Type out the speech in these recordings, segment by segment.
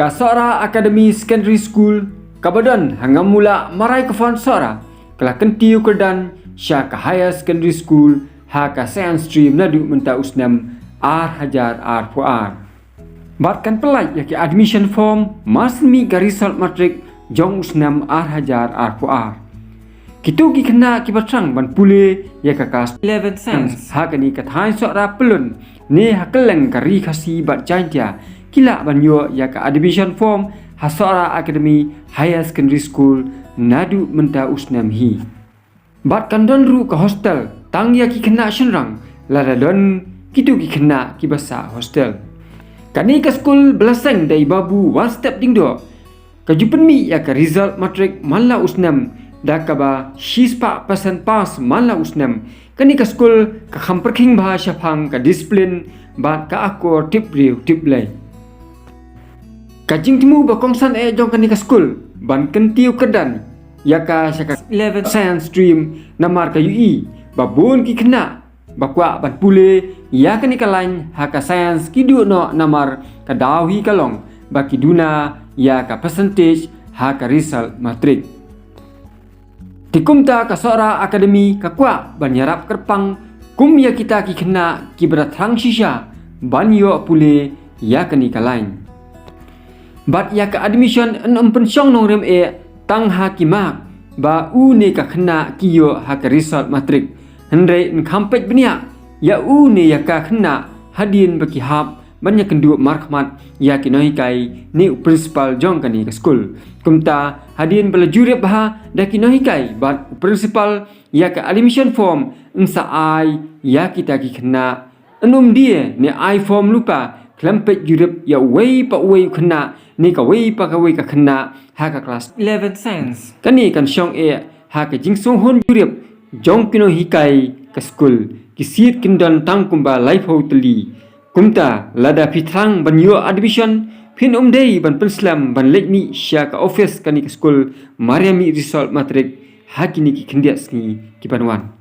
Kasora Academy Secondary School Kabadan hangam mula marai ke fon sora kala kentiu kedan Syaka Higher Secondary School haka science stream nadu menta usnam hajar puar. Batkan pelai yaki admission form masmi ga result matric jong usnam hajar puar. Kitu gi kena kibatrang ban pule ya kakas 11 cents haka ni kathai sora pelun ne hakeleng kari khasi bat jaintia kila banyo ya ka admission form Hasora Academy Higher Secondary School nadu menta usnam hi. Bat kandon ru ke hostel tang ya ki kena shenrang lada don kitu ki kena ki basa hostel. Kani ke school belasang dai babu one step dingdo. Kajupen mi ya ka result matric mala usnam dakaba shispa percent pass mala usnam. Kani ke school ka khamperking bahasa phang ka discipline bat ka akor tip riu tip lay. Kajing timu bakongsan jong kani ka school ban kentiu kedan yaka syaka 11 science stream namar ka UI babun ki kena bakwa ban pule ya kani ka lain haka science kidu no namar ka dawi kalong baki duna ya ka percentage haka result matric. Tikumta ka Sora Academy ka kwa ban yarap kerpang kum ya kita ki kena ki beratrang shisha ban yo pule ya kani ka lain. Bat ya ka admission en pensyong nong rem tang hakimak ba u ne ka kena kiyo ha ka result matric henre en kampet benia ya u ne ya ka kena hadin baki hap banyak kendu markmat ya ki noi kai ni principal jong kani ka school kumta hadin bela jurep bah da ki noi kai bat principal ya ka admission form ensa ai ya kita ki kena enum dia ne ai form lupa klempet jurep ya wei pa wei kena ni ka wei pa ka wei ka kena ha ka class 11 cents kani kan syong ha ka jingsong hon jurep jong kino hikai ka school ki sit kindon tang kumba life hoteli kumta lada pitang ban yo admission pin dei ban penslam ban lekmi sya ka office kani ka school mariami result matric ha kini ki kendias ni ki banwan.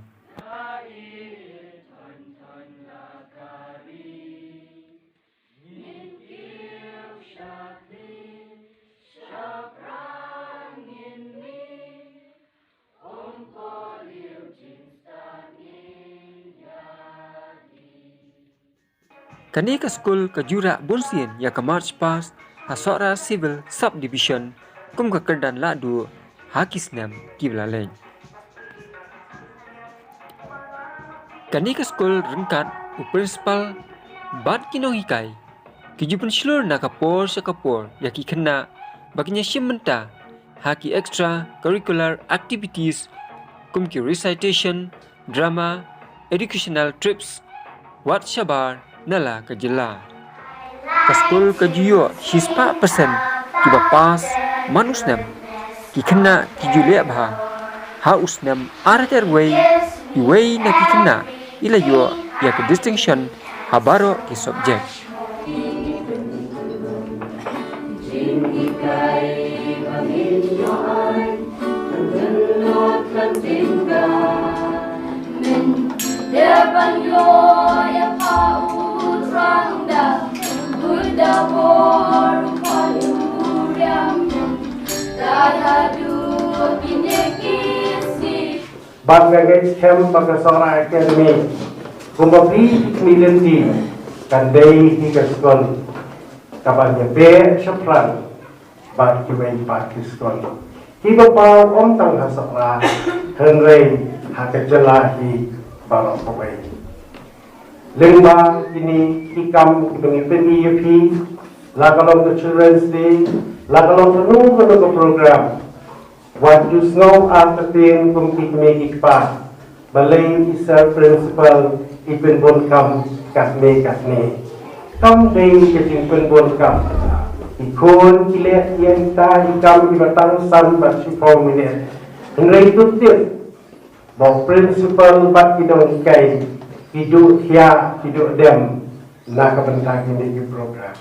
Kani ka school ka jura Bonsien ya ka March Pass Hasora Civil Subdivision kum ka kerdan ladu hakisnam kiblaleng. Kani ka school rengkat u principal bat kino hikai kijupun slur na kapor sa kapor ya ki kena baginya syementa haki extra curricular activities kum ki recitation drama educational trips wat syabar nala ka jela ka school ka jiyo hispa persen ki bapas manusnam ki kena ki julia bha ha usnam arater way i way na ki kena ila yo ya ka distinction habaro ki subject. Bagai camp Kasora Academy kumbabri milenti kandai hingga sekolah kabarnya be syafran bad kiwai bad sekolah hiba pau om tang hasara henrei hak jelahi barang pawai lengba ini hikam dengan PPUP lagalong the Children's Day lagalong the program. What you know after tin kung kikmegi pa balay isa principal ipin bon kam katne kam day kitin pin bon kam ikon kilet yen ta ikam ibatang san bat si 4 minute henry tutit bo principal bat kidong kay hidu hiya hidu dem na kabantang ini program.